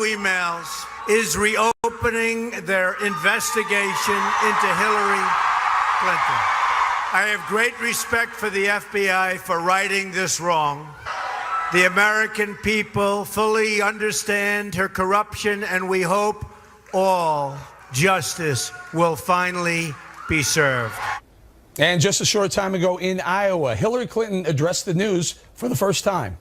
emails is reopening their investigation into Hillary Clinton. I have great respect for the FBI for righting this wrong. The American people fully understand her corruption, and we hope all justice will finally be served. And just a short time ago in Iowa, Hillary Clinton addressed the news for the first time.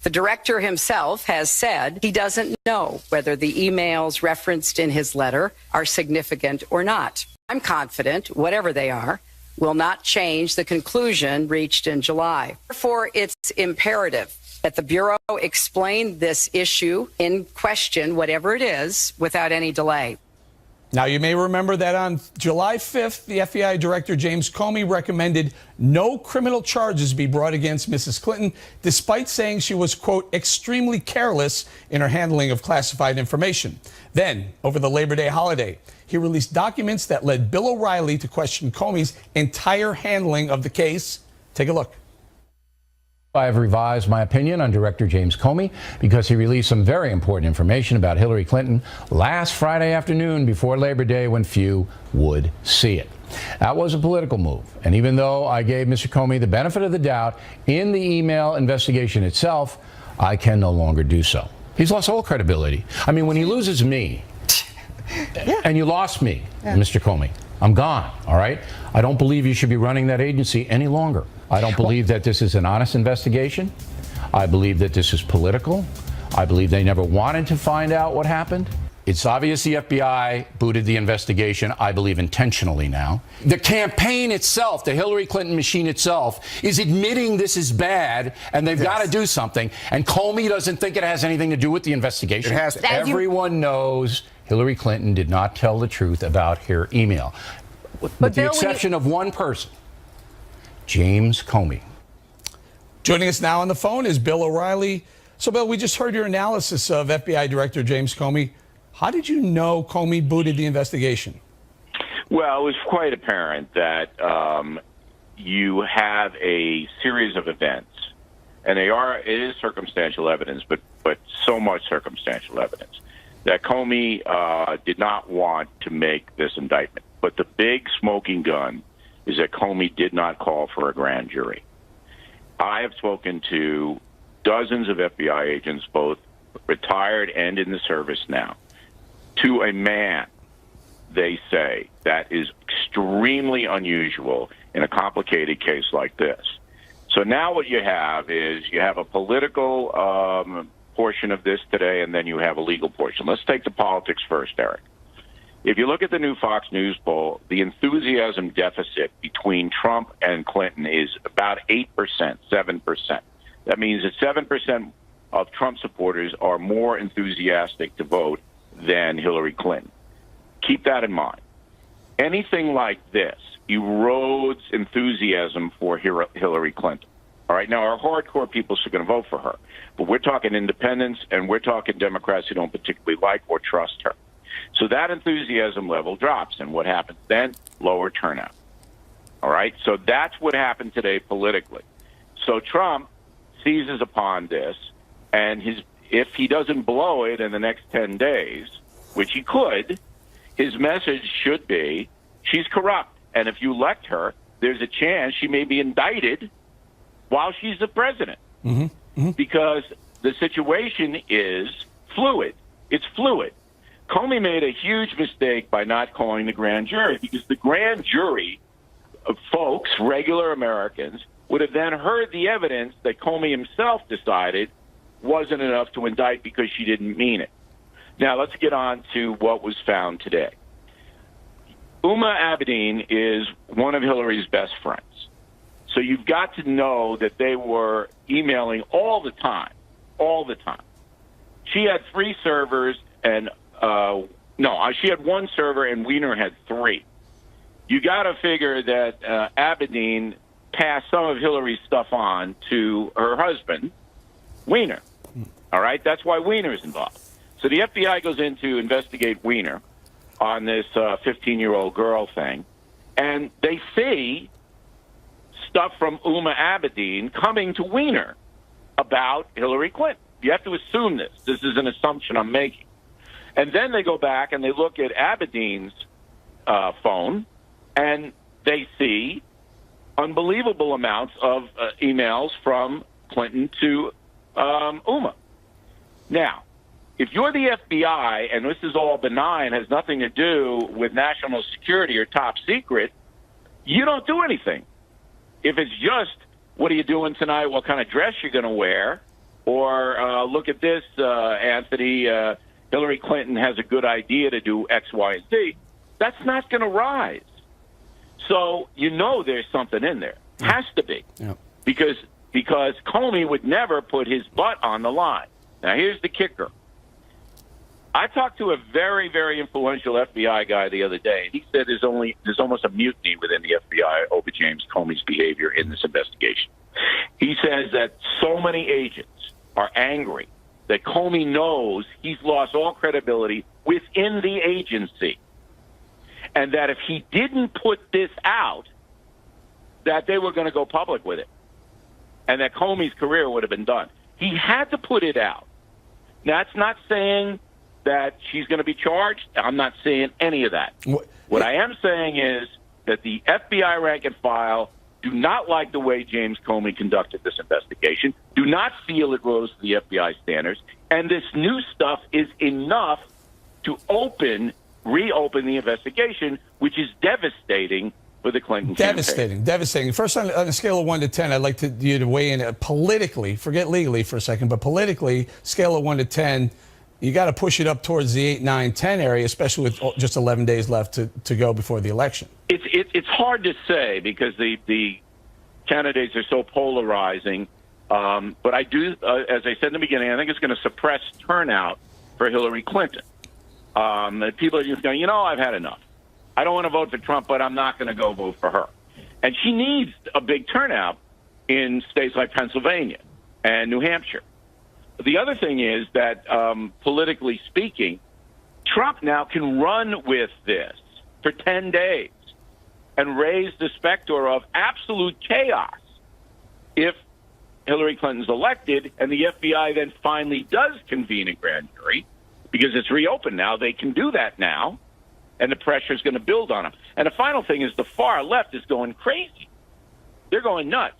The director himself has said he doesn't know whether the emails referenced in his letter are significant or not. I'm confident, whatever they are, will not change the conclusion reached in July. Therefore, it's imperative that the Bureau explain this issue in question, whatever it is, without any delay. Now, you may remember that on July 5th, the FBI Director James Comey recommended no criminal charges be brought against Mrs. Clinton, despite saying she was, quote, extremely careless in her handling of classified information. Then, over the Labor Day holiday, he released documents that led Bill O'Reilly to question Comey's entire handling of the case. Take a look. I have revised my opinion on Director James Comey because he released some very important information about Hillary Clinton last Friday afternoon before Labor Day when few would see it. That was a political move. And even though I gave Mr. Comey the benefit of the doubt in the email investigation itself, I can no longer do so. He's lost all credibility. I mean, when he loses me, and you lost me, Mr. Comey, I'm gone, all right? I don't believe you should be running that agency any longer. I don't believe that this is an honest investigation. I believe that this is political. I believe they never wanted to find out what happened. It's obvious the FBI booted the investigation, I believe intentionally now. The campaign itself, the Hillary Clinton machine itself, is admitting this is bad and they've got to do something. And Comey doesn't think it has anything to do with the investigation. It has to. Everyone knows Hillary Clinton did not tell the truth about her email. With the exception of one person, James Comey. Joining us now on the phone is Bill O'Reilly. So, Bill, we just heard your analysis of FBI Director James Comey. How did you know Comey booted the investigation? Well, it was quite apparent that you have a series of events, and it is circumstantial evidence, but so much circumstantial evidence, that Comey did not want to make this indictment. But the big smoking gun is that Comey did not call for a grand jury. I have spoken to dozens of FBI agents, both retired and in the service now. To a man, they say that is extremely unusual in a complicated case like this. So now what you have is you have a political portion of this today, and then you have a legal portion. Let's take the politics first, Eric. If you look at the new Fox News poll, the enthusiasm deficit between Trump and Clinton is about 8%, 7%. That means that 7% of Trump supporters are more enthusiastic to vote than Hillary Clinton. Keep that in mind. Anything like this erodes enthusiasm for Hillary Clinton. All right, now our hardcore people are going to vote for her, but we're talking independents and we're talking Democrats who don't particularly like or trust her. So that enthusiasm level drops, and what happens then? Lower turnout. All right, so that's what happened today politically. So Trump seizes upon this, and if he doesn't blow it in the next 10 days, which he could, his message should be, she's corrupt, and if you elect her, there's a chance she may be indicted while she's the president. Because the situation is fluid. It's fluid. Comey made a huge mistake by not calling the grand jury, because the grand jury of folks, regular Americans, would have then heard the evidence that Comey himself decided wasn't enough to indict because she didn't mean it. Now, let's get on to what was found today. Uma Abedin is one of Hillary's best friends. So you've got to know that they were emailing all the time, all the time. She had 3 servers and she had 1 server and Weiner had 3. You got to figure that Abedin passed some of Hillary's stuff on to her husband, Weiner. All right, that's why Weiner is involved. So the FBI goes in to investigate Weiner on this 15-year-old girl thing, and they see stuff from Uma Abedin coming to Weiner about Hillary Clinton. You have to assume this. This is an assumption I'm making. And then they go back and they look at Abedin's phone, and they see unbelievable amounts of emails from Clinton to Uma. Now, if you're the FBI and this is all benign, has nothing to do with national security or top secret, you don't do anything. If it's just, what are you doing tonight, what kind of dress you're going to wear, or look at this, Anthony, Hillary Clinton has a good idea to do X, Y, and Z, that's not going to rise. So you know there's something in there. Has to be. Yeah. Because Comey would never put his butt on the line. Now, here's the kicker. I talked to a very, very influential FBI guy the other day, and he said there's almost a mutiny within the FBI over James Comey's behavior in this investigation. He says that so many agents are angry that Comey knows he's lost all credibility within the agency, and that if he didn't put this out, that they were going to go public with it, and that Comey's career would have been done. He had to put it out. That's not saying that she's going to be charged. I'm not saying any of that. What I am saying is that the FBI rank and file do not like the way James Comey conducted this investigation, do not feel it rose to the FBI standards, and this new stuff is enough to reopen the investigation, which is devastating for the Clinton campaign. Devastating. First, on a scale of 1 to 10, I'd like you to weigh in politically, forget legally for a second, but politically, scale of 1 to 10, you got to push it up towards the 8, 9, 10 area, especially with just 11 days left to go before the election. It's hard to say because the candidates are so polarizing. But I do, as I said in the beginning, I think it's going to suppress turnout for Hillary Clinton. People are just going, I've had enough. I don't want to vote for Trump, but I'm not going to go vote for her. And she needs a big turnout in states like Pennsylvania and New Hampshire. The other thing is that, politically speaking, Trump now can run with this for 10 days and raise the specter of absolute chaos if Hillary Clinton's elected and the FBI then finally does convene a grand jury, because it's reopened now. They can do that now, and the pressure is going to build on them. And the final thing is the far left is going crazy. They're going nuts.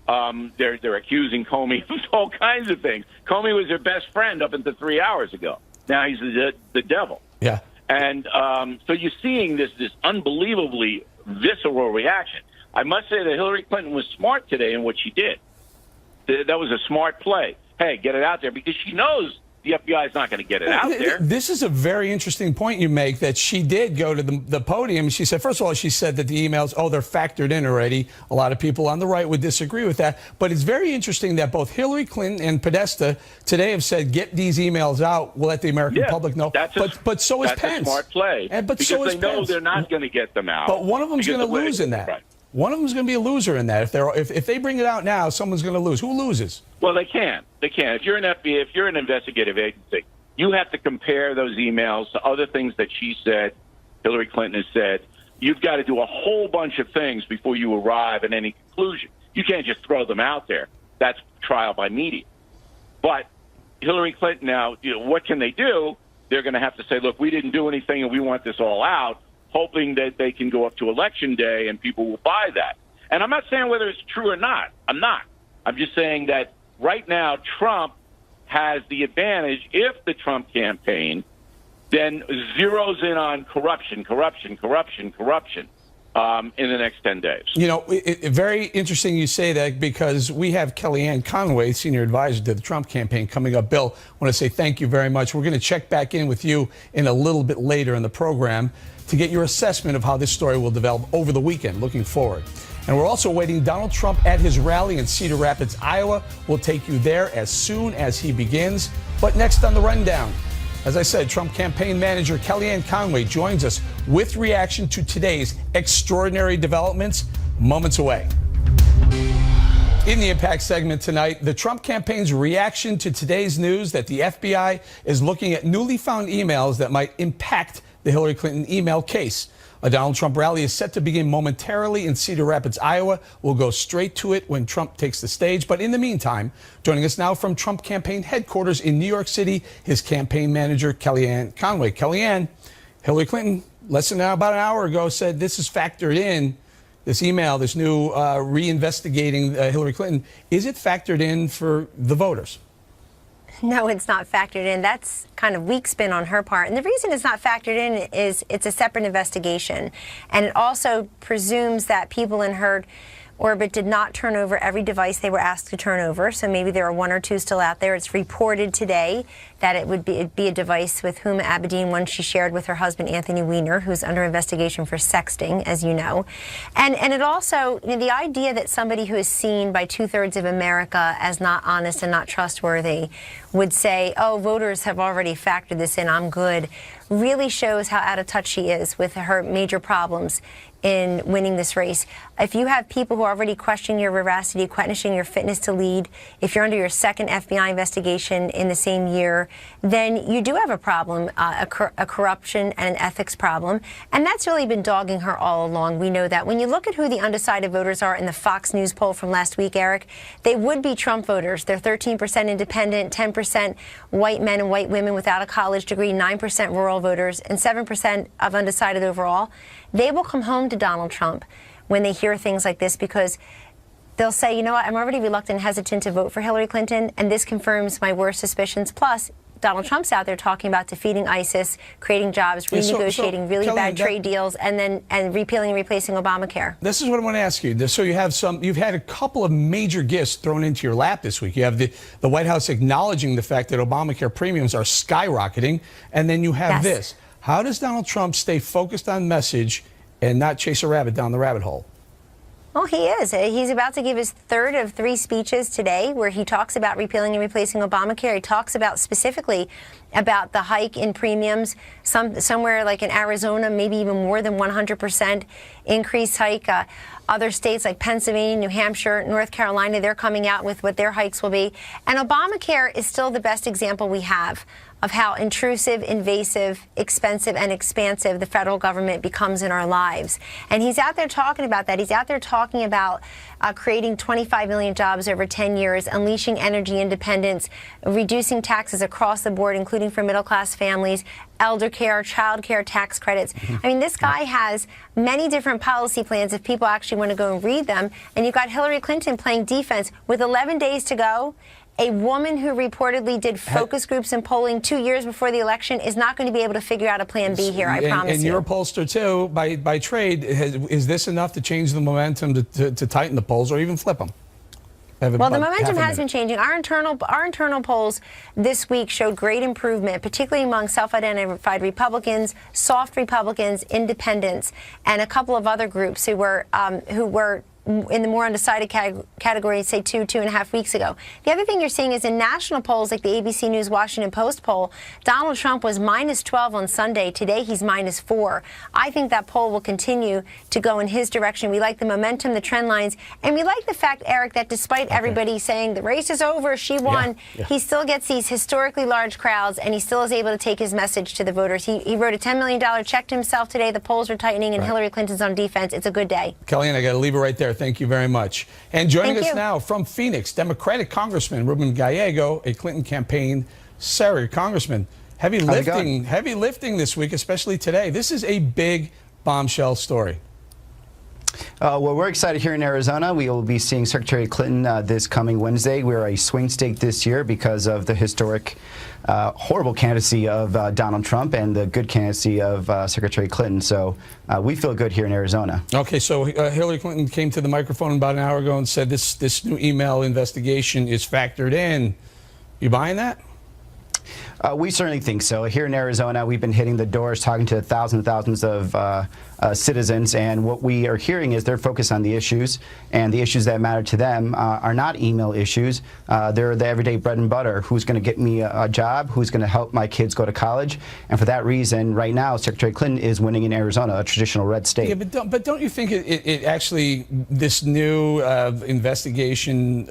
They're accusing Comey of all kinds of things. Comey was their best friend up until 3 hours ago. Now he's the devil. Yeah. And so you're seeing this unbelievably visceral reaction. I must say that Hillary Clinton was smart today in what she did. That was a smart play. Hey, get it out there, because she knows the FBI is not going to get it out there. This is a very interesting point you make, that she did go to the podium. She said, first of all, she said that the emails, they're factored in already. A lot of people on the right would disagree with that. But it's very interesting that both Hillary Clinton and Podesta today have said, get these emails out. We'll let the American public know. But so is Pence. That's a smart play. Because they know they're not going to get them out. But one of them's going to lose in that. Right. One of them is going to be a loser in that. If they bring it out now, someone's going to lose. Who loses? Well, they can't. They can't. If you're an FBI, if you're an investigative agency, you have to compare those emails to other things that she said, Hillary Clinton has said. You've got to do a whole bunch of things before you arrive at any conclusion. You can't just throw them out there. That's trial by media. But Hillary Clinton now, what can they do? They're going to have to say, look, we didn't do anything and we want this all out, hoping that they can go up to Election Day and people will buy that. And I'm not saying whether it's true or not. I'm not. I'm just saying that right now Trump has the advantage if the Trump campaign then zeroes in on corruption in the next 10 days. Very interesting you say that, because we have Kellyanne Conway, senior advisor to the Trump campaign, coming up. Bill, I want to say thank you very much. We're going to check back in with you in a little bit later in the program to get your assessment of how this story will develop over the weekend. Looking forward. And we're also waiting Donald Trump at his rally in Cedar Rapids, Iowa. We'll take you there as soon as he begins. But next on the rundown, as I said, Trump campaign manager Kellyanne Conway joins us with reaction to today's extraordinary developments moments away. In the Impact segment tonight, the Trump campaign's reaction to today's news that the FBI is looking at newly found emails that might impact the Hillary Clinton email case. A Donald Trump rally is set to begin momentarily in Cedar Rapids, Iowa. We'll go straight to it when Trump takes the stage. But in the meantime, joining us now from Trump campaign headquarters in New York City, his campaign manager, Kellyanne Conway. Kellyanne, Hillary Clinton, about an hour ago, said this is factored in, this email, this new reinvestigating Hillary Clinton. Is it factored in for the voters? No, it's not factored in. That's kind of weak spin on her part. And the reason it's not factored in is it's a separate investigation. And it also presumes that people in her orbit did not turn over every device they were asked to turn over. So maybe there are one or two still out there. It's reported today that it'd be a device with Huma Abedin, one she shared with her husband, Anthony Weiner, who's under investigation for sexting, as you know. And it also, the idea that somebody who is seen by 2/3 of America as not honest and not trustworthy would say, oh, voters have already factored this in, I'm good, really shows how out of touch she is with her major problems in winning this race. If you have people who are already questioning your veracity, questioning your fitness to lead, if you're under your second FBI investigation in the same year, then you do have a problem, a corruption and an ethics problem. And that's really been dogging her all along. We know that. When you look at who the undecided voters are in the Fox News poll from last week, Eric, they would be Trump voters. They're 13% independent, 10% white men and white women without a college degree, 9% rural voters, and 7% of undecided overall. They will come home to Donald Trump when they hear things like this because they'll say, you know what, I'm already reluctant and hesitant to vote for Hillary Clinton, and this confirms my worst suspicions. Plus, Donald Trump's out there talking about defeating ISIS, creating jobs, renegotiating really bad trade deals, and repealing and replacing Obamacare. This is what I want to ask you. So you've had a couple of major gifts thrown into your lap this week. You have the White House acknowledging the fact that Obamacare premiums are skyrocketing, and then you have this. How does Donald Trump stay focused on message and not chase a rabbit down the rabbit hole? Well, he is. He's about to give his third of 3 speeches today where he talks about repealing and replacing Obamacare. He talks about specifically about the hike in premiums, somewhere like in Arizona, maybe even more than 100% increase hike. Other states like Pennsylvania, New Hampshire, North Carolina, they're coming out with what their hikes will be. And Obamacare is still the best example we have of how intrusive, invasive, expensive, and expansive the federal government becomes in our lives. And he's out there talking about that. He's out there talking about creating 25 million jobs over 10 years, unleashing energy independence, reducing taxes across the board, including for middle-class families, elder care, child care tax credits. I mean, this guy has many different policy plans if people actually want to go and read them. And you've got Hillary Clinton playing defense with 11 days to go. A woman who reportedly did focus groups and polling 2 years before the election is not going to be able to figure out a plan B here, I promise you. And you're a pollster, too, by trade. Is this enough to change the momentum to tighten the polls or even flip them? Well, the momentum has been changing. Our internal polls this week showed great improvement, particularly among self-identified Republicans, soft Republicans, independents, and a couple of other groups who were in the more undecided category, say 2.5 weeks ago. The other thing you're seeing is in national polls like the ABC News Washington Post poll, Donald Trump was -12 on Sunday. Today he's -4. I think that poll will continue to go in his direction. We like the momentum, the trend lines, and we like the fact, Eric, that despite everybody saying the race is over, she won, he still gets these historically large crowds, and he still is able to take his message to the voters. He wrote a $10 million check to himself today. The polls are tightening, and Hillary Clinton's on defense. It's a good day. Kellyanne, I got to leave it right there. Thank you very much. And joining us now from Phoenix, Democratic Congressman Ruben Gallego, a Clinton campaign surrogate. Congressman, heavy lifting this week, especially today. This is a big bombshell story. Well, we're excited here in Arizona. We will be seeing Secretary Clinton this coming Wednesday. We're a swing state this year because of the historic, horrible candidacy of Donald Trump and the good candidacy of Secretary Clinton. So we feel good here in Arizona. Okay, so Hillary Clinton came to the microphone about an hour ago and said this new email investigation is factored in. You buying that? We certainly think so. Here in Arizona, we've been hitting the doors, talking to thousands and thousands of citizens, and what we are hearing is they're focused on the issues, and the issues that matter to them are not email issues. They're the everyday bread and butter. Who's going to get me a job? Who's going to help my kids go to college? And for that reason, right now, Secretary Clinton is winning in Arizona, a traditional red state. Yeah, but don't you think it actually, this new investigation,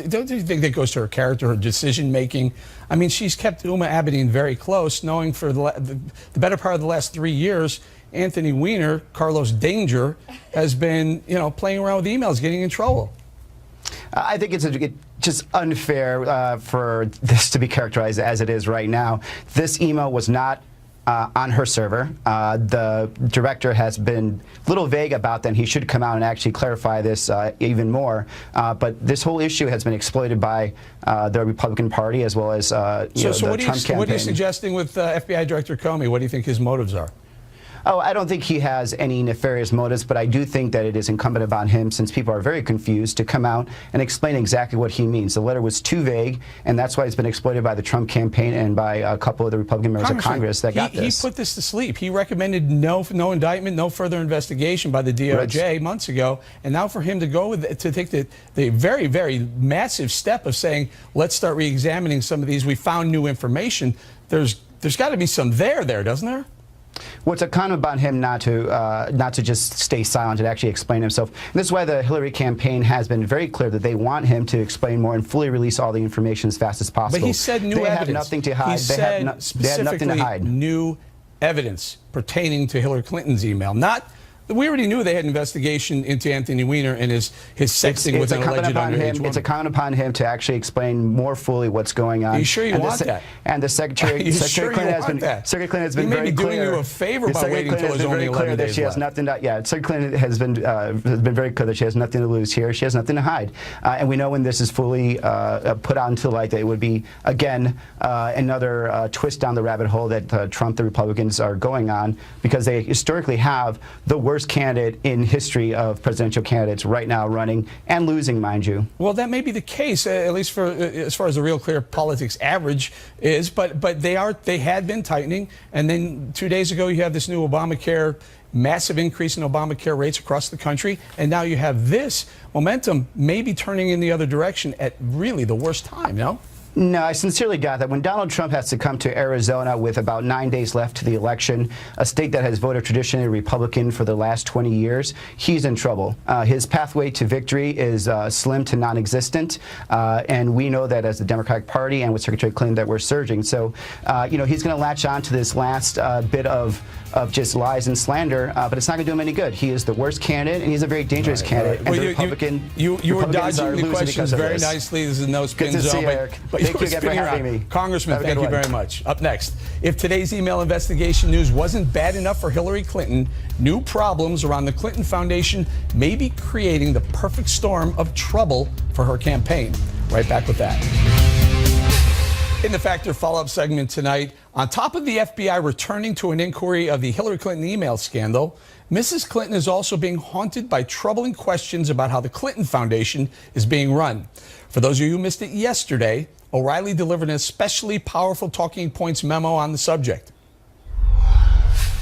don't you think that goes to her character, her decision-making? I mean, she's kept Huma Abedin very close, knowing for the better part of the last 3 years, Anthony Weiner, Carlos Danger, has been, playing around with emails, getting in trouble. I think it's just unfair for this to be characterized as it is right now. This email was not on her server. The director has been a little vague about that, and he should come out and actually clarify this even more. But this whole issue has been exploited by the Republican Party as well as the Trump campaign. What are you suggesting with FBI Director Comey? What do you think his motives are? Oh, I don't think he has any nefarious motives, but I do think that it is incumbent upon him, since people are very confused, to come out and explain exactly what he means. The letter was too vague, and that's why it's been exploited by the Trump campaign and by a couple of the Republican members of Congress that got this. He put this to sleep. He recommended no indictment, no further investigation by the DOJ months ago, and now for him to go to take the very, very massive step of saying, let's start re-examining some of these. We found new information. There's got to be some there, doesn't there? Well, it's incumbent upon him not to just stay silent and actually explain himself. And this is why the Hillary campaign has been very clear that they want him to explain more and fully release all the information as fast as possible. But he said new evidence. They have nothing to hide. He said specifically new evidence pertaining to Hillary Clinton's email. We already knew they had an investigation into Anthony Weiner and his sexting with an alleged underage woman. It's incumbent upon him to actually explain more fully what's going on. Are you sure you want that? And the Secretary Clinton has been very clear. He may be doing you a favor by waiting until it's only 11 days left. Secretary Clinton has been very clear that she has nothing to lose here. She has nothing to hide. And we know when this is fully put out into light that it would be, again, another twist down the rabbit hole that Trump, the Republicans, are going on, because they historically have the worst candidate in history of presidential candidates right now running and losing, mind you. Well, that may be the case, at least for as far as the Real Clear Politics average is, but they had been tightening, and then 2 days ago you have this new Obamacare, massive increase in Obamacare rates across the country, and now you have this momentum maybe turning in the other direction at really the worst time, no? No, I sincerely doubt that. When Donald Trump has to come to Arizona with about 9 days left to the election, a state that has voted traditionally Republican for the last 20 years, he's in trouble. His pathway to victory is slim to non-existent, and we know that as the Democratic Party and with Secretary Clinton that we're surging. So, he's going to latch on to this last bit of just lies and slander, but it's not going to do him any good. He is the worst candidate, and he's a very dangerous candidate. Well, and the Republican you were dodging the questions very nicely. This is no spin zone. Thank you again for having me. Congressman, thank you very much. Up next, if today's email investigation news wasn't bad enough for Hillary Clinton, new problems around the Clinton Foundation may be creating the perfect storm of trouble for her campaign. Right back with that. In the Factor follow-up segment tonight, on top of the FBI returning to an inquiry of the Hillary Clinton email scandal, Mrs. Clinton is also being haunted by troubling questions about how the Clinton Foundation is being run. For those of you who missed it yesterday, O'Reilly delivered an especially powerful talking points memo on the subject.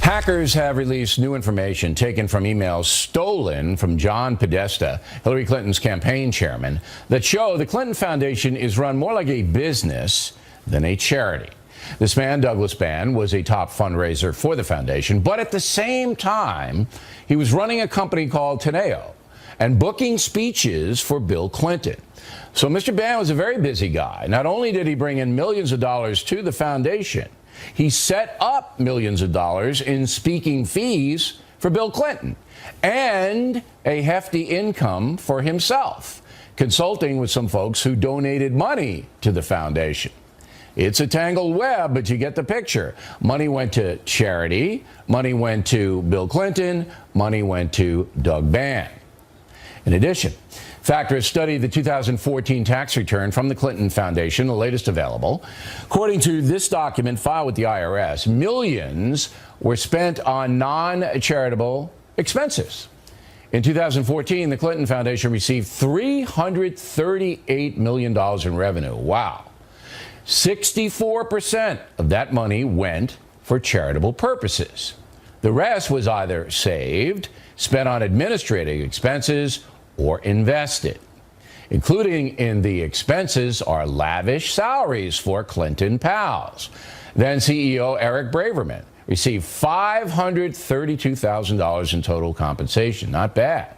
Hackers have released new information taken from emails stolen from John Podesta, Hillary Clinton's campaign chairman, that show the Clinton Foundation is run more like a business than a charity. This man, Douglas Bann, was a top fundraiser for the foundation, but at the same time, he was running a company called Teneo and booking speeches for Bill Clinton. So Mr. Bann was a very busy guy. Not only did he bring in millions of dollars to the foundation, he set up millions of dollars in speaking fees for Bill Clinton and a hefty income for himself, consulting with some folks who donated money to the foundation. It's a tangled web, but you get the picture. Money went to charity, money went to Bill Clinton, money went to Doug Bann. In addition, Factor has studied the 2014 tax return from the Clinton Foundation, the latest available. According to this document filed with the IRS, millions were spent on non-charitable expenses. In 2014, the Clinton Foundation received $338 million in revenue. Wow. 64% of that money went for charitable purposes. The rest was either saved, spent on administrative expenses, or invested. Including in the expenses are lavish salaries for Clinton pals. Then CEO Eric Braverman received $532,000 in total compensation. Not bad.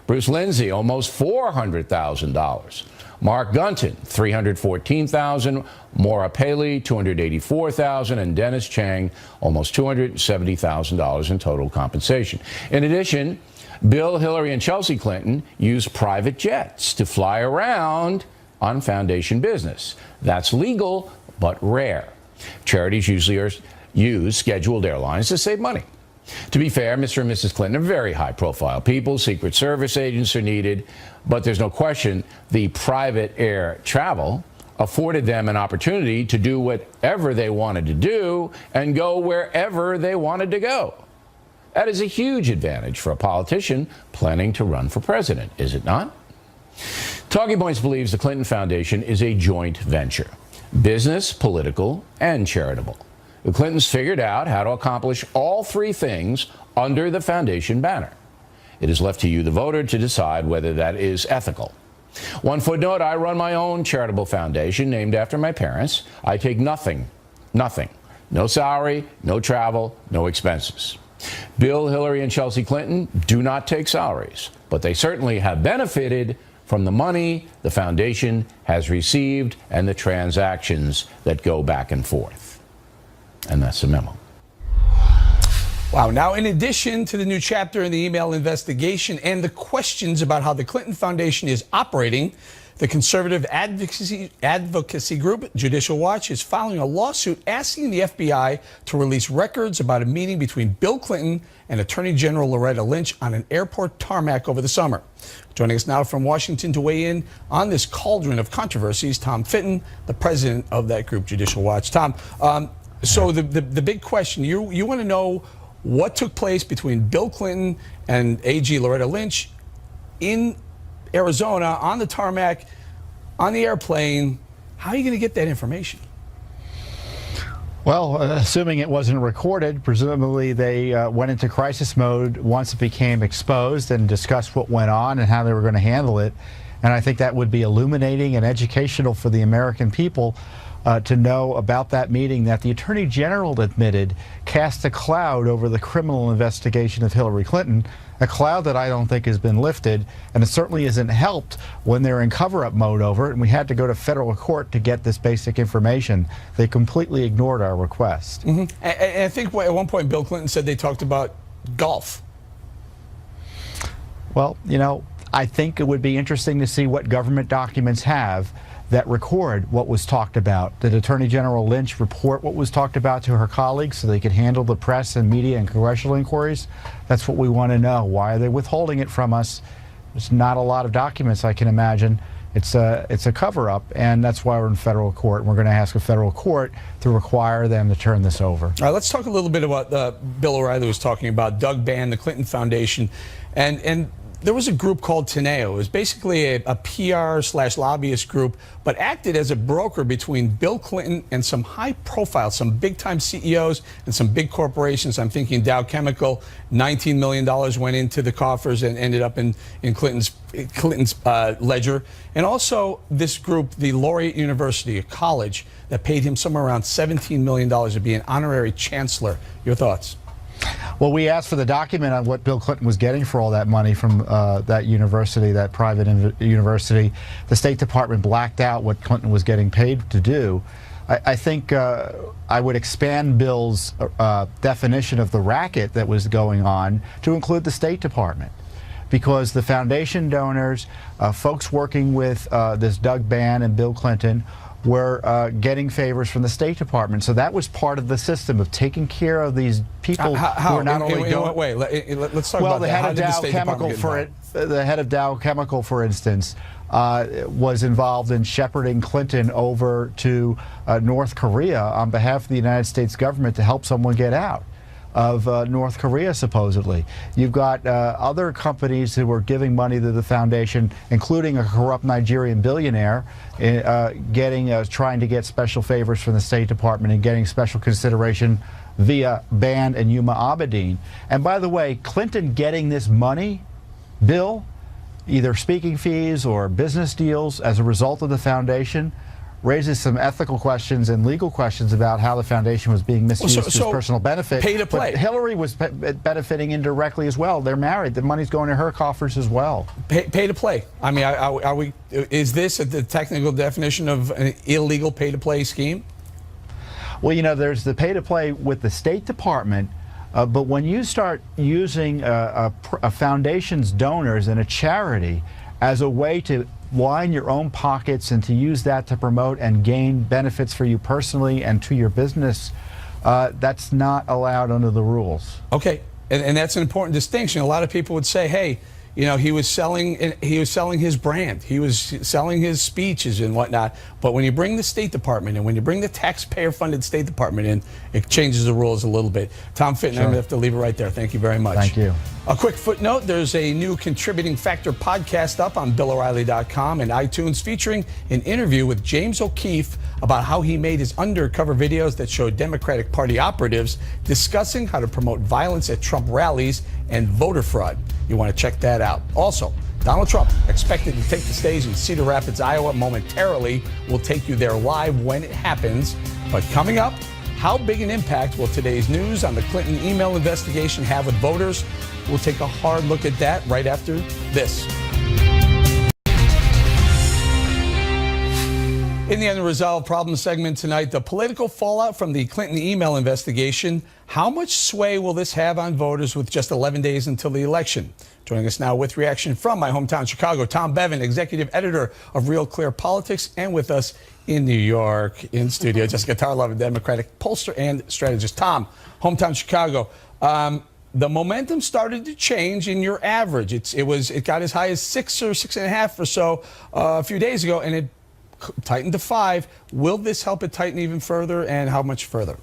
Bruce Lindsay, almost $400,000. Mark Gunton, $314,000. Maura Paley, $284,000. And Dennis Chang, almost $270,000 in total compensation. In addition, Bill, Hillary, and Chelsea Clinton used private jets to fly around on foundation business. That's legal, but rare. Charities usually use scheduled airlines to save money. To be fair, Mr. and Mrs. Clinton are very high-profile people. Secret Service agents are needed, but there's no question the private air travel afforded them an opportunity to do whatever they wanted to do and go wherever they wanted to go. That is a huge advantage for a politician planning to run for president, is it not? Talking Points believes the Clinton Foundation is a joint venture, business, political, and charitable. The Clintons figured out how to accomplish all three things under the foundation banner. It is left to you, the voter, to decide whether that is ethical. One footnote, I run my own charitable foundation named after my parents. I take nothing. No salary, no travel, no expenses. Bill, Hillary, and Chelsea Clinton do not take salaries, but they certainly have benefited from the money the foundation has received and the transactions that go back and forth. And that's the memo. Wow. Now, in addition to the new chapter in the email investigation and the questions about how the Clinton Foundation is operating, the conservative advocacy group Judicial Watch is filing a lawsuit asking the FBI to release records about a meeting between Bill Clinton and Attorney General Loretta Lynch on an airport tarmac over the summer. Joining us now from Washington to weigh in on this cauldron of controversies, Tom Fitton, the president of that group, Judicial Watch. Tom, so the big question, you want to know what took place between Bill Clinton and AG Loretta Lynch in Arizona on the tarmac, on the airplane. How are you going to get that information? Well, assuming it wasn't recorded, presumably they went into crisis mode once it became exposed and discussed what went on and how they were going to handle it. And I think that would be illuminating and educational for the American people to know about that meeting that the Attorney General admitted cast a cloud over the criminal investigation of Hillary Clinton, a cloud that I don't think has been lifted, and it certainly isn't helped when they're in cover-up mode over it, and we had to go to federal court to get this basic information. They completely ignored our request. And I think at one point Bill Clinton said they talked about golf. Well, you know, I think it would be interesting to see what government documents have that record what was talked about. Did Attorney General Lynch report what was talked about to her colleagues so they could handle the press and media and congressional inquiries? That's what we want to know. Why are they withholding it from us? There's not a lot of documents, I can imagine. It's a cover-up, and that's why we're in federal court. We're going to ask a federal court to require them to turn this over. All right, let's talk a little bit about Bill O'Reilly was talking about, Doug Band, the Clinton Foundation, and there was a group called Teneo. It was basically a PR/lobbyist group, but acted as a broker between Bill Clinton and some high-profile, some big-time CEOs and some big corporations. I'm thinking Dow Chemical. $19 million went into the coffers and ended up in Clinton's ledger. And also this group, the Laureate University, a college that paid him somewhere around $17 million to be an honorary chancellor. Your thoughts? Well, we asked for the document on what Bill Clinton was getting for all that money from that university, that private university. The State Department blacked out what Clinton was getting paid to do. I think I would expand Bill's definition of the racket that was going on to include the State Department, because the foundation donors, folks working with this Doug Band and Bill Clinton, were getting favors from the State Department. So that was part of the system of taking care of these people who are not only going. Wait, let's talk about the that. Head of Dow Chemical, the head of Dow Chemical, for instance, was involved in shepherding Clinton over to North Korea on behalf of the United States government to help someone get out of North Korea, supposedly. You've got other companies who were giving money to the foundation, including a corrupt Nigerian billionaire, trying to get special favors from the State Department and getting special consideration via Band and Huma Abedin. And by the way, Clinton getting this money, Bill, either speaking fees or business deals as a result of the foundation, raises some ethical questions and legal questions about how the foundation was being misused for its personal benefit. Pay to play. But Hillary was benefiting indirectly as well. They're married. The money's going to her coffers as well. Pay to play. I mean, are we? Is this the technical definition of an illegal pay to play scheme? Well, you know, there's the pay to play with the State Department. But when you start using a foundation's donors and a charity as a way to line your own pockets and to use that to promote and gain benefits for you personally and to your business, that's not allowed under the rules. Okay, and that's an important distinction. A lot of people would say, hey, you know, he was selling his brand, he was selling his speeches and whatnot. But when you bring the State Department and when you bring the taxpayer-funded State Department in, it changes the rules a little bit. Tom Fitton, I'm going to have to leave it right there. Thank you very much. Thank you. A quick footnote, there's a new Contributing Factor podcast up on BillO'Reilly.com and iTunes featuring an interview with James O'Keefe about how he made his undercover videos that showed Democratic Party operatives discussing how to promote violence at Trump rallies and voter fraud. You want to check that out. Also, Donald Trump expected to take the stage in Cedar Rapids, Iowa momentarily. We'll take you there live when it happens. But coming up, how big an impact will today's news on the Clinton email investigation have with voters? We'll take a hard look at that right after this. In the Unresolved Problem segment tonight, the political fallout from the Clinton email investigation. How much sway will this have on voters with just 11 days until the election? Joining us now with reaction from my hometown, Chicago, Tom Bevan, executive editor of Real Clear Politics, and with us in New York in studio, Jessica Tarlov, a Democratic pollster and strategist. Tom, hometown Chicago. The momentum started to change in your average. It got as high as 6 or 6.5 or so a few days ago, and it tightened to 5. Will this help it tighten even further, and how much further?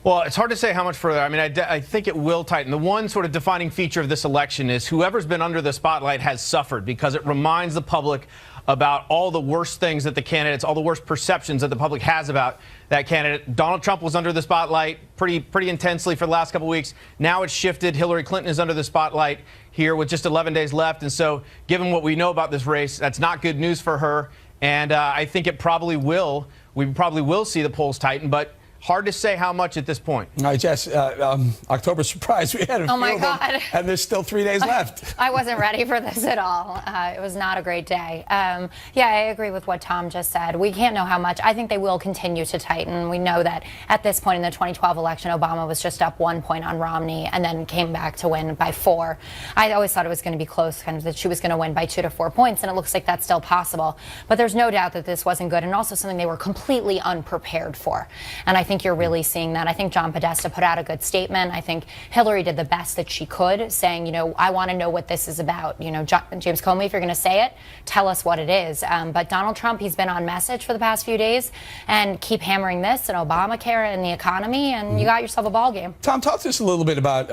Well, it's hard to say how much further. I mean, I think it will tighten. The one sort of defining feature of this election is whoever's been under the spotlight has suffered, because it reminds the public about all the worst things that the candidates, all the worst perceptions that the public has about that candidate. Donald Trump was under the spotlight pretty intensely for the last couple of weeks. Now it's shifted. Hillary Clinton is under the spotlight here with just 11 days left. And so given what we know about this race, that's not good news for her. And I think it probably will. We probably will see the polls tighten, but hard to say how much at this point. All right, Jess, October surprise. We had a Oh my God. And there's still 3 days left. I wasn't ready for this at all. It was not a great day. Yeah, I agree with what Tom just said. We can't know how much. I think they will continue to tighten. We know that at this point in the 2012 election, Obama was just up 1 point on Romney and then came back to win by 4. I always thought it was going to be close, kind of that she was going to win by 2 to 4 points, and it looks like that's still possible. But there's no doubt that this wasn't good, and also something they were completely unprepared for. And I think you're really seeing that. I think John Podesta put out a good statement. I think Hillary did the best that she could, saying, you know, I want to know what this is about. You know, James Comey, if you're going to say it, tell us what it is. But Donald Trump, he's been on message for the past few days, and keep hammering this and Obamacare and the economy, and you got yourself a ball game. Tom, talk to us a little bit about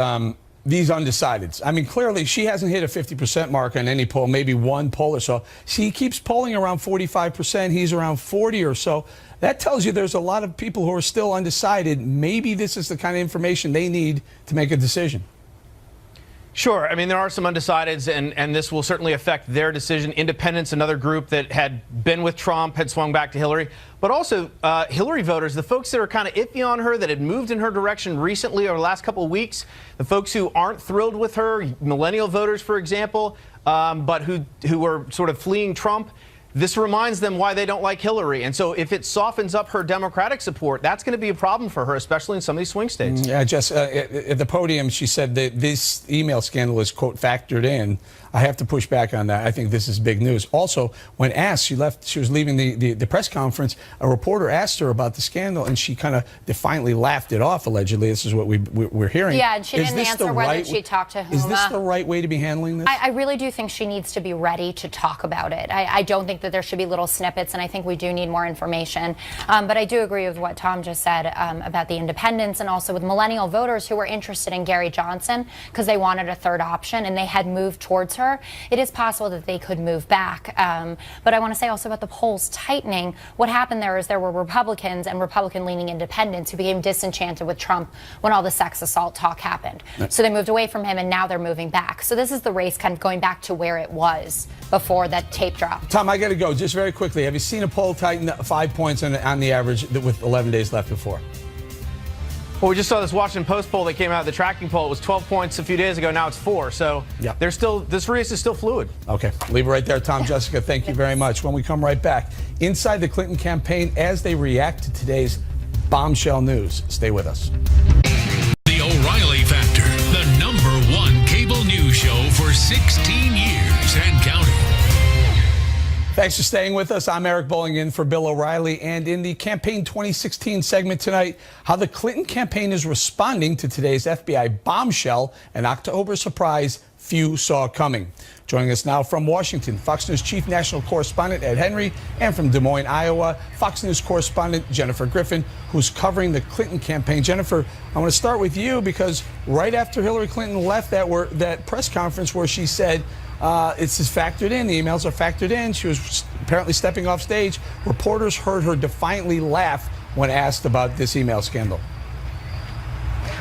these undecideds. I mean, clearly she hasn't hit a 50% mark on any poll, maybe one poll or so. She keeps polling around 45%. He's around 40 or so. That tells you there's a lot of people who are still undecided. Maybe this is the kind of information they need to make a decision. Sure. I mean, there are some undecideds, and this will certainly affect their decision. Independents, another group that had been with Trump, had swung back to Hillary. But also Hillary voters, the folks that are kind of iffy on her, that had moved in her direction recently over the last couple of weeks, the folks who aren't thrilled with her, millennial voters, for example, but who are sort of fleeing Trump. This reminds them why they don't like Hillary. And so if it softens up her Democratic support, that's going to be a problem for her, especially in some of these swing states. Yeah, Jess, at the podium, she said that this email scandal is, quote, factored in. I have to push back on that. I think this is big news. Also, when asked, she was leaving the press conference, a reporter asked her about the scandal, and she kind of defiantly laughed it off, allegedly. This is what we're hearing. Yeah, and she didn't answer whether she talked to whom. Is this the right way to be handling this? I really do think she needs to be ready to talk about it. I don't think that there should be little snippets, and I think we do need more information. But I do agree with what Tom just said about the independents, and also with millennial voters who were interested in Gary Johnson because they wanted a third option and they had moved towards her. It is possible that they could move back. But I want to say also about the polls tightening. What happened there is there were Republicans and Republican-leaning independents who became disenchanted with Trump when all the sex assault talk happened. So they moved away from him, and now they're moving back. So this is the race kind of going back to where it was before that tape drop. Tom, I got to to go. Just very quickly, have you seen a poll tighten 5 points on the average with 11 days left before? Well, we just saw this Washington Post poll that came out, the tracking poll. It was 12 points a few days ago. Now it's 4. So there's still, this race is still fluid. Okay. Leave it right there, Tom. Jessica, thank you very much. When we come right back, inside the Clinton campaign as they react to today's bombshell news. Stay with us. The O'Reilly Factor, the #1 cable news show for 16 years and counting. Thanks for staying with us. I'm Eric Bowling in for Bill O'Reilly. And in the Campaign 2016 segment tonight, how the Clinton campaign is responding to today's FBI bombshell, an October surprise few saw coming. Joining us now from Washington, Fox News Chief National Correspondent Ed Henry, and from Des Moines, Iowa, Fox News Correspondent Jennifer Griffin, who's covering the Clinton campaign. Jennifer, I want to start with you because right after Hillary Clinton left that press conference where she said, it's just factored in. The emails are factored in. She was apparently stepping off stage. Reporters heard her defiantly laugh when asked about this email scandal.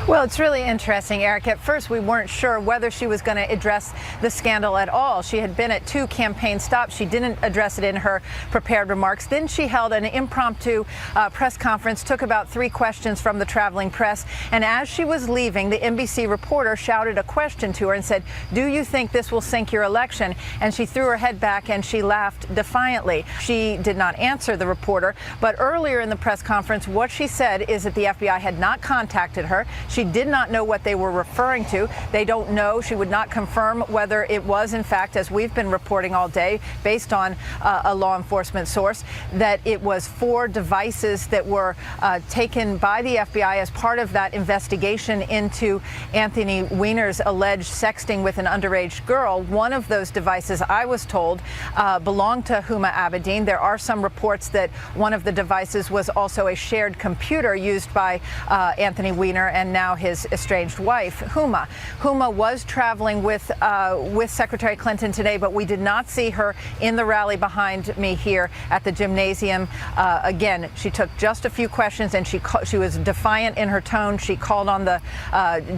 Well, it's really interesting, Eric. At first, we weren't sure whether she was going to address the scandal at all. She had been at 2 campaign stops. She didn't address it in her prepared remarks. Then she held an impromptu press conference, took about 3 questions from the traveling press. And as she was leaving, the NBC reporter shouted a question to her and said, "Do you think this will sink your election?" And she threw her head back and she laughed defiantly. She did not answer the reporter. But earlier in the press conference, what she said is that the FBI had not contacted her. She did not know what they were referring to. They don't know. She would not confirm whether it was, in fact, as we've been reporting all day, based on a law enforcement source, that it was 4 devices that were taken by the FBI as part of that investigation into Anthony Weiner's alleged sexting with an underage girl. One of those devices, I was told, belonged to Huma Abedin. There are some reports that one of the devices was also a shared computer used by Anthony Weiner and now his estranged wife, Huma. Huma was traveling with Secretary Clinton today, but we did not see her in the rally behind me here at the gymnasium. Again, she took just a few questions, and she was defiant in her tone. She called on the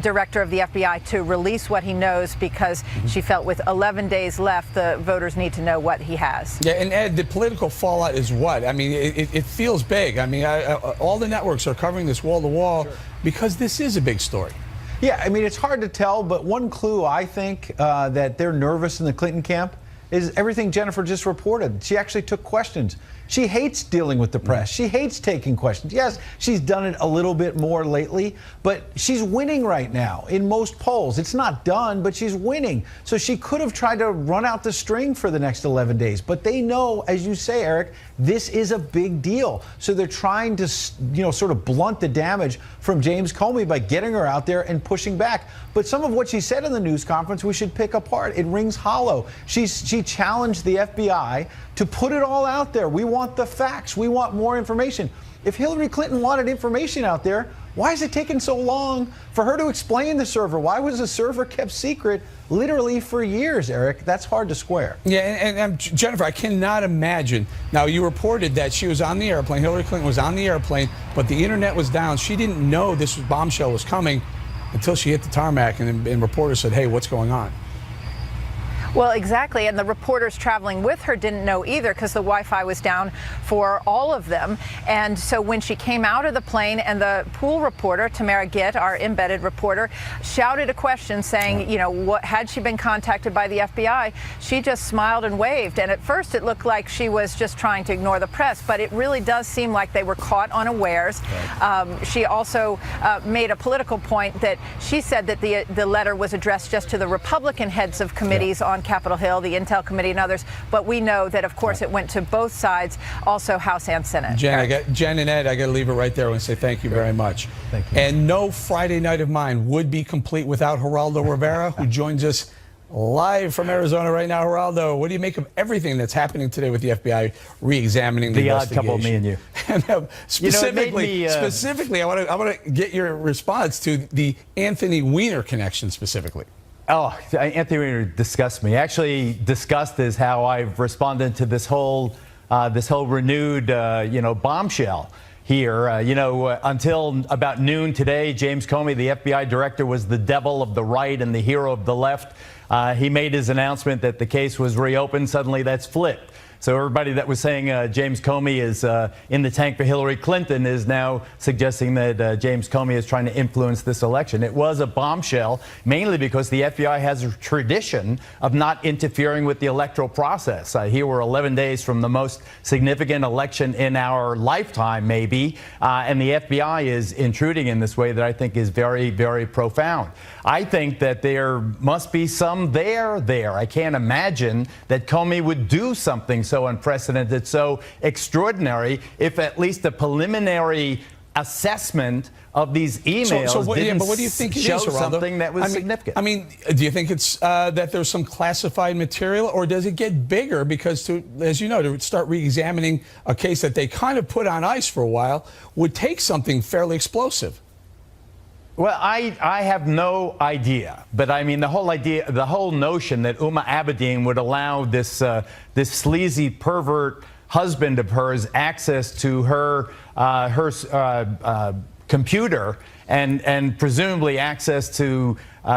director of the FBI to release what he knows because she felt with 11 days left, the voters need to know what he has. Yeah, and Ed, the political fallout is what? I mean, it feels big. I mean, all the networks are covering this wall to wall because this is a big story. Yeah, I mean, it's hard to tell, but one clue I think that they're nervous in the Clinton camp is everything Jennifer just reported. She actually took questions. She hates dealing with the press. She hates taking questions. Yes, she's done it a little bit more lately, but she's winning right now in most polls. It's not done, but she's winning. So she could have tried to run out the string for the next 11 days. But they know, as you say, Eric, this is a big deal. So they're trying to, sort of blunt the damage from James Comey by getting her out there and pushing back. But some of what she said in the news conference, we should pick apart. It rings hollow. She challenged the FBI to put it all out there. We want the facts. We want more information. If Hillary Clinton wanted information out there, why is it taking so long for her to explain the server? Why was the server kept secret literally for years, Eric? That's hard to square. Yeah, and Jennifer, I cannot imagine. Now, you reported that she was on the airplane, Hillary Clinton was on the airplane, but the internet was down. She didn't know this bombshell was coming until she hit the tarmac, and reporters said, "Hey, what's going on?" Well, exactly. And the reporters traveling with her didn't know either because the Wi-Fi was down for all of them. And so when she came out of the plane and the pool reporter, Tamara Gitt, our embedded reporter, shouted a question saying, what had she been contacted by the FBI? She just smiled and waved. And at first it looked like she was just trying to ignore the press, but it really does seem like they were caught unawares. She also made a political point that she said that the letter was addressed just to the Republican heads of committees on Capitol Hill, the Intel Committee and others, but we know that, of course, it went to both sides, also House and Senate. Jen and Ed, I got to leave it right there and say thank you very much. Thank you. And no Friday Night of Mine would be complete without Geraldo Rivera, who joins us live from Arizona right now. Geraldo, what do you make of everything that's happening today with the FBI re-examining the investigation? Odd couple, me and you. And, specifically, I want to get your response to the Anthony Weiner connection specifically. Oh, Anthony Weiner disgusts me. Actually, disgust is how I've responded to this whole renewed, bombshell here. Until about noon today, James Comey, the FBI director, was the devil of the right and the hero of the left. He made his announcement that the case was reopened. Suddenly, that's flipped. So everybody that was saying James Comey is in the tank for Hillary Clinton is now suggesting that James Comey is trying to influence this election. It was a bombshell, mainly because the FBI has a tradition of not interfering with the electoral process. Here we're 11 days from the most significant election in our lifetime, maybe, and the FBI is intruding in this way that I think is very, very profound. I think that there must be some there. I can't imagine that Comey would do something so unprecedented, so extraordinary, if at least a preliminary assessment of these emails didn't but what do you think it show is, Geraldo? something that was significant. I mean, do you think it's that there's some classified material, or does it get bigger? Because, as you know, to start re-examining a case that they kind of put on ice for a while would take something fairly explosive. Well, I have no idea, but I mean the whole notion that Uma Abedin would allow this this sleazy pervert husband of hers access to her computer and presumably access to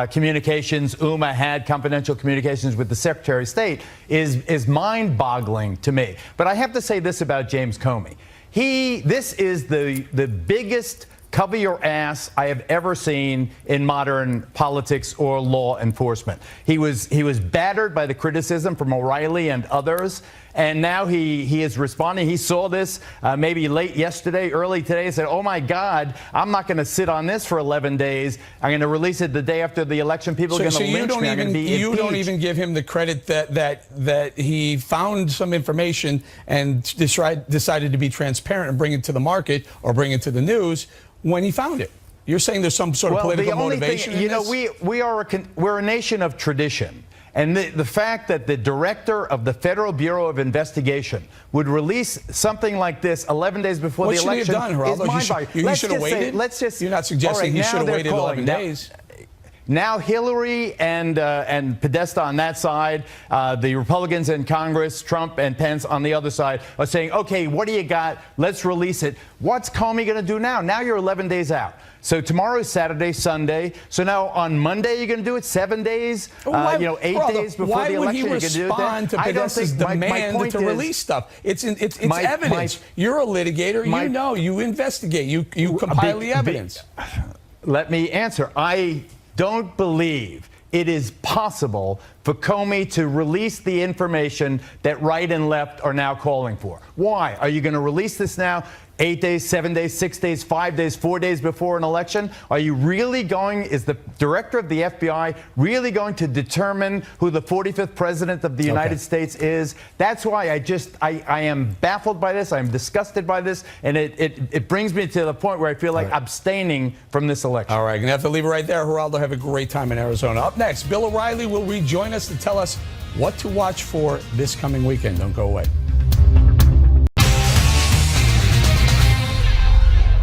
communications Uma had, confidential communications with the Secretary of State, is mind-boggling to me. But I have to say this about James Comey: this is the biggest cover your ass I have ever seen in modern politics or law enforcement. He was battered by the criticism from O'Reilly and others, and now he is responding. He saw this maybe late yesterday, early today, and said, oh my God, I'm not going to sit on this for 11 days. I'm going to release it the day after the election. People are going to lynch me. I'm going to be impeached. You don't even give him the credit that he found some information and decided to be transparent and bring it to the market or bring it to the news when he found it. You're saying there's some sort of political motivation in this? We're a nation of tradition. And the fact that the director of the Federal Bureau of Investigation would release something like this 11 days before the election is mind-boggling. You should have waited? You're not suggesting he should have waited 11 days. Now Hillary and Podesta on that side, the Republicans in Congress, Trump and Pence on the other side, are saying, okay, what do you got? Let's release it. What's Comey going to do now? Now you're 11 days out. So tomorrow is Saturday, Sunday. So now on Monday you're going to do it 7 days, 8 days before the election. Why would he respond to Podesta's demand to release stuff? It's evidence. You're a litigator. You know. You investigate. You compile the evidence. Let me answer. I don't believe it is possible for Comey to release the information that right and left are now calling for. Why? Are you going to release this now 8 days, 7 days, 6 days, 5 days, 4 days before an election? Are you really is the director of the FBI really going to determine who the 45th president of the United States is? That's why I am baffled by this. I'm disgusted by this. And it brings me to the point where I feel like abstaining from this election. All right, going to have to leave it right there. Geraldo, have a great time in Arizona. Up next, Bill O'Reilly will rejoin us to tell us what to watch for this coming weekend. Don't go away.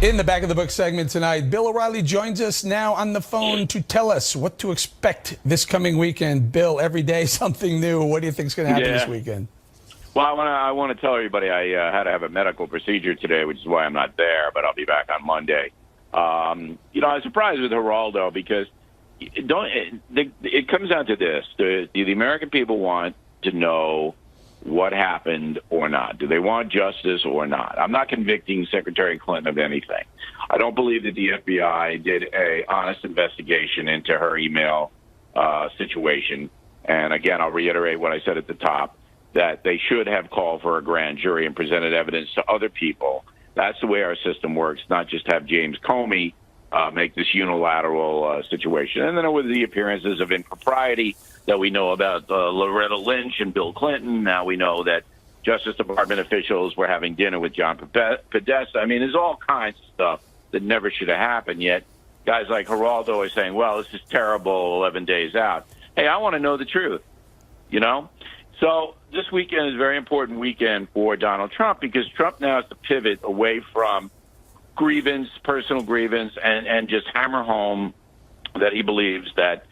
In the Back of the Book segment tonight, Bill O'Reilly joins us now on the phone to tell us what to expect this coming weekend. Bill, every day something new. What do you think is going to happen this weekend? Well, I want to tell everybody I had to have a medical procedure today, which is why I'm not there, but I'll be back on Monday. I was surprised with Geraldo because it comes down to this. The American people want to know what happened or not. Do they want justice or not? I'm not convicting Secretary Clinton of anything. I don't believe that the FBI did a honest investigation into her email situation. And again, I'll reiterate what I said at the top, that they should have called for a grand jury and presented evidence to other people. That's the way our system works, not just have James Comey make this unilateral situation. And then with the appearances of impropriety that we know about Loretta Lynch and Bill Clinton, now we know that Justice Department officials were having dinner with John Podesta. I mean, there's all kinds of stuff that never should have happened, yet guys like Geraldo are saying, well, this is terrible, 11 days out. Hey, I want to know the truth, So this weekend is a very important weekend for Donald Trump because Trump now has to pivot away from personal grievance, and just hammer home that he believes that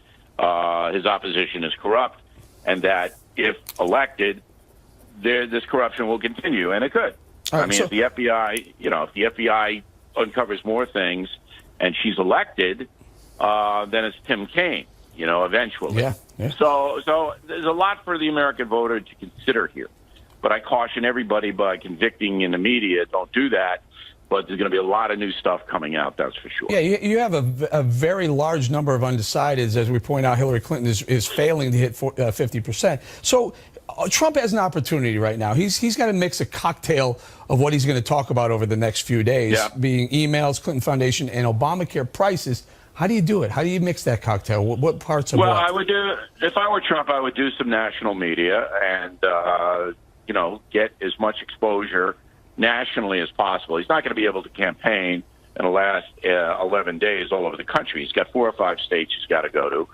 his opposition is corrupt, and that if elected, this corruption will continue, and it could. If the FBI, uncovers more things, and she's elected, then it's Tim Kaine, eventually. Yeah. So there's a lot for the American voter to consider here. But I caution everybody by convicting in the media, don't do that. But there's going to be a lot of new stuff coming out, that's for sure. Yeah, you have a very large number of undecideds. As we point out, Hillary Clinton is failing to hit 50%. So Trump has an opportunity right now. He's got to mix a cocktail of what he's going to talk about over the next few days, being emails, Clinton Foundation, and Obamacare prices. How do you do it? How do you mix that cocktail? What parts of Well, what? I would do, if I were Trump, I would do some national media and, get as much exposure nationally as possible. He's not going to be able to campaign in the last 11 days all over the country. He's got 4 or 5 states he's got to go to.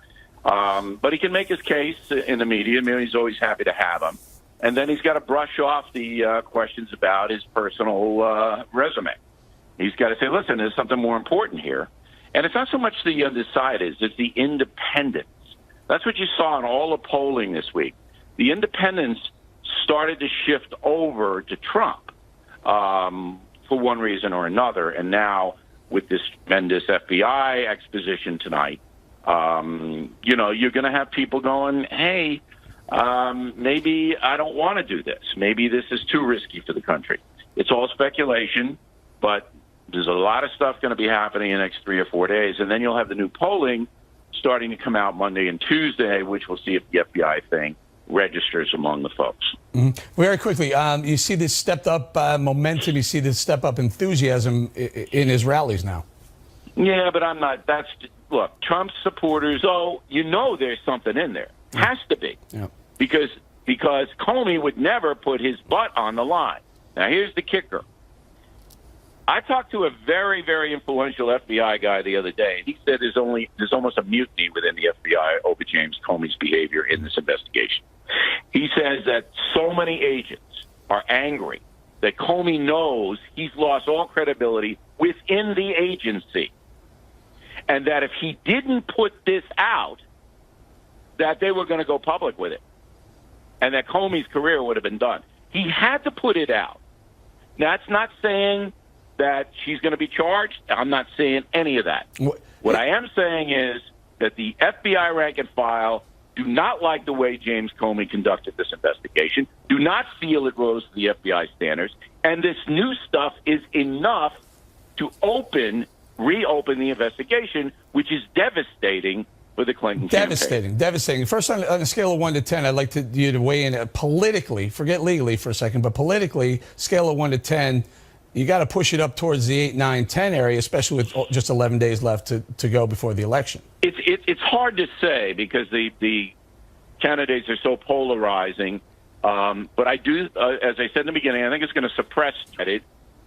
But he can make his case in the media. I mean, he's always happy to have him. And then he's got to brush off the questions about his personal resume. He's got to say, listen, there's something more important here. And it's not so much the undecideds, it's the independents. That's what you saw in all the polling this week. The independents started to shift over to Trump for one reason or another. And now with this tremendous FBI exposition tonight, you're going to have people going, hey, maybe I don't want to do this. Maybe this is too risky for the country. It's all speculation, but there's a lot of stuff going to be happening in the next 3 or 4 days. And then you'll have the new polling starting to come out Monday and Tuesday, which we'll see if the FBI thing registers among the folks. Mm-hmm. Very quickly, you see this stepped up momentum, you see this step up enthusiasm in his rallies now. Yeah, but I'm not. Look, Trump's supporters, there's something in there. Has to be. Yeah. Because Comey would never put his butt on the line. Now, here's the kicker. I talked to a very, very influential FBI guy the other day, and he said there's almost a mutiny within the FBI over James Comey's behavior in this investigation. He says that so many agents are angry that Comey knows he's lost all credibility within the agency, and that if he didn't put this out, that they were going to go public with it, and that Comey's career would have been done. He had to put it out. Now, that's not saying that she's going to be charged. I'm not saying any of that. What I am saying is that the FBI rank and file do not like the way James Comey conducted this investigation, do not feel it rose to the FBI standards, and this new stuff is enough to reopen the investigation, which is devastating for the Clinton campaign. Devastating. First, on a scale of 1 to 10, I'd like you to weigh in politically, forget legally for a second, but politically, scale of 1 to 10, you got to push it up towards the 8, 9, 10 area, especially with just 11 days left to go before the election. It's hard to say because the candidates are so polarizing. But I do, as I said in the beginning, I think it's going to suppress that it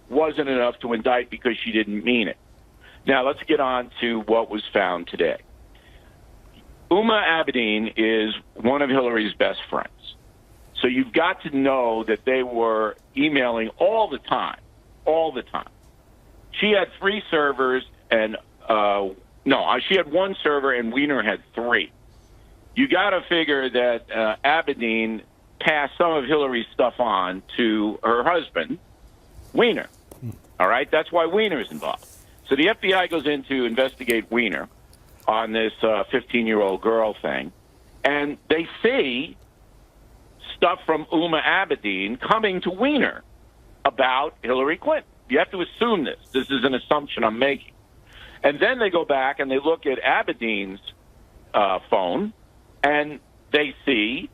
wasn't enough to indict because she didn't mean it. Now, let's get on to what was found today. Uma Abedin is one of Hillary's best friends. So you've got to know that they were emailing all the time. She had 3 servers and she had 1 server and Weiner had 3. You got to figure that Abedin passed some of Hillary's stuff on to her husband, Weiner. All right, that's why Weiner is involved. So the FBI goes in to investigate Weiner on this 15-year-old girl thing, and they see stuff from Uma Abedin coming to Weiner about Hillary Clinton. You have to assume this. This is an assumption I'm making. And then they go back and they look at Abedin's phone, and they see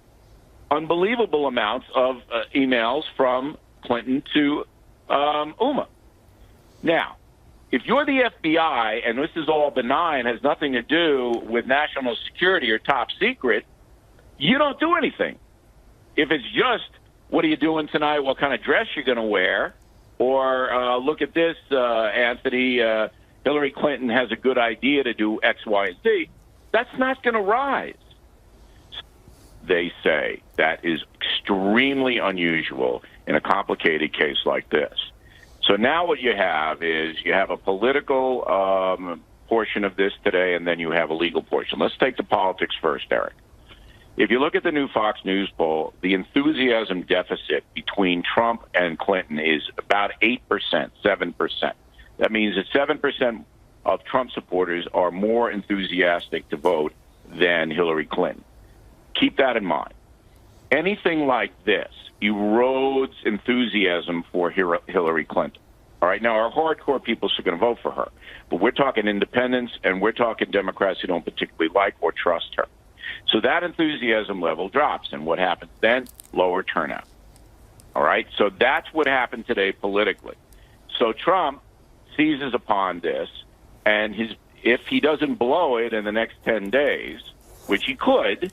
unbelievable amounts of emails from Clinton to Uma. Now, if you're the FBI and this is all benign, has nothing to do with national security or top secret, you don't do anything. If it's just, what are you doing tonight, what kind of dress you're going to wear, or look at this, Anthony, Hillary Clinton has a good idea to do X, Y, and Z, that's not going to rise. They say that is extremely unusual in a complicated case like this. So now what you have is you have a political portion of this today, and then you have a legal portion. Let's take the politics first, Eric. If you look at the new Fox News poll, the enthusiasm deficit between Trump and Clinton is about 8%, 7%. That means that 7% of Trump supporters are more enthusiastic to vote than Hillary Clinton. Keep that in mind. anything like this erodes enthusiasm for Hillary Clinton. All right, now our hardcore people are going to vote for her, but we're talking independents and we're talking Democrats who don't particularly like or trust her. So that enthusiasm level drops, and what happens then? Lower turnout. All right, so that's what happened today politically. So Trump seizes upon this, and if he doesn't blow it in the next 10 days, which he could,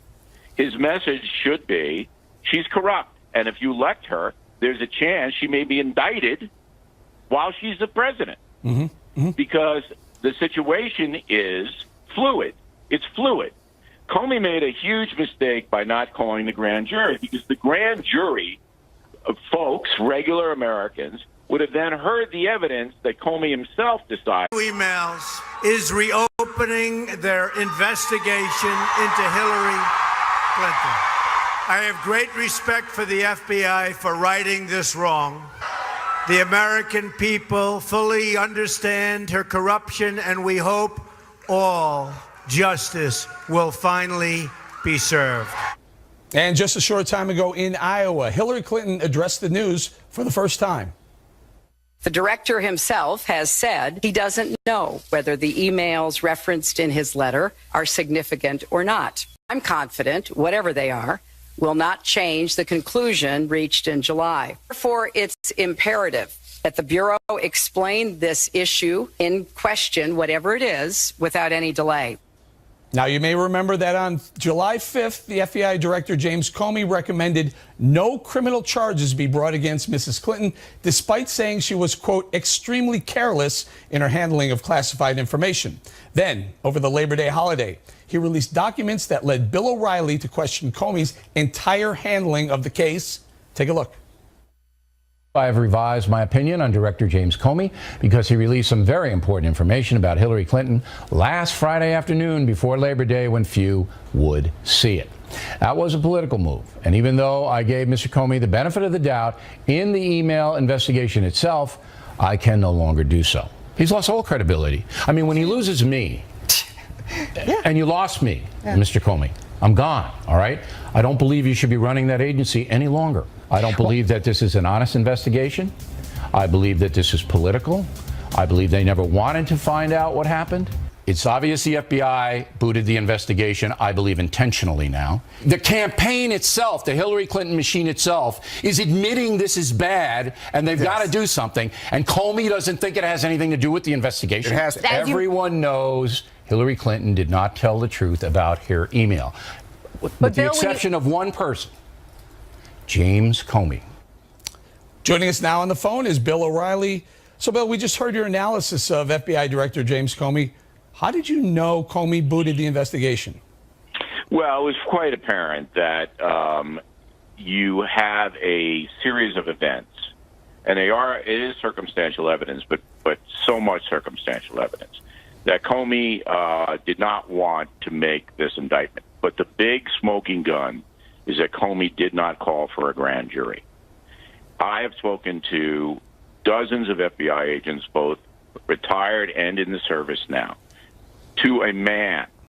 his message should be, she's corrupt. And if you elect her, there's a chance she may be indicted while she's the president. Because the situation is fluid. It's fluid. Comey made a huge mistake by not calling the grand jury, because the grand jury of folks, regular Americans, would have then heard the evidence that Comey himself decided. Emails is reopening their investigation into Hillary Clinton. I have great respect for the FBI for righting this wrong. The American people fully understand her corruption, and we hope all justice will finally be served. And just a short time ago in Iowa, Hillary Clinton addressed the news for the first time. The director himself has said he doesn't know whether the emails referenced in his letter are significant or not. I'm confident, whatever they are, will not change the conclusion reached in July. Therefore, it's imperative that the Bureau explain this issue in question, whatever it is, without any delay. Now, you may remember that on July 5th, the FBI Director James Comey recommended no criminal charges be brought against Mrs. Clinton, despite saying she was, quote, extremely careless in her handling of classified information. Then, over the Labor Day holiday, he released documents that led Bill O'Reilly to question Comey's entire handling of the case. Take a look. I have revised my opinion on Director James Comey because he released some very important information about Hillary Clinton last Friday afternoon before Labor Day when few would see it. That was a political move, and even though I gave Mr. Comey the benefit of the doubt in the email investigation itself, I can no longer do so. He's lost all credibility. I mean, when he loses me, and you lost me, Mr. Comey, I'm gone, all right? I don't believe you should be running that agency any longer. I don't believe that this is an honest investigation. I believe that this is political. I believe they never wanted to find out what happened. It's obvious the FBI booted the investigation, I believe intentionally now. The campaign itself, the Hillary Clinton machine itself, is admitting this is bad and they've got to do something. And Comey doesn't think it has anything to do with the investigation. It has. Everyone knows Hillary Clinton did not tell the truth about her email. With the exception of one person, James Comey. Joining us now on the phone is Bill O'Reilly. So, Bill, we just heard your analysis of FBI Director James Comey. How did you know Comey booted the investigation? Well, it was quite apparent that you have a series of events, and it is circumstantial evidence, but so much circumstantial evidence, that Comey did not want to make this indictment. But the big smoking gun is that Comey did not call for a grand jury. I have spoken to dozens of FBI agents, both retired and in the service now, to a man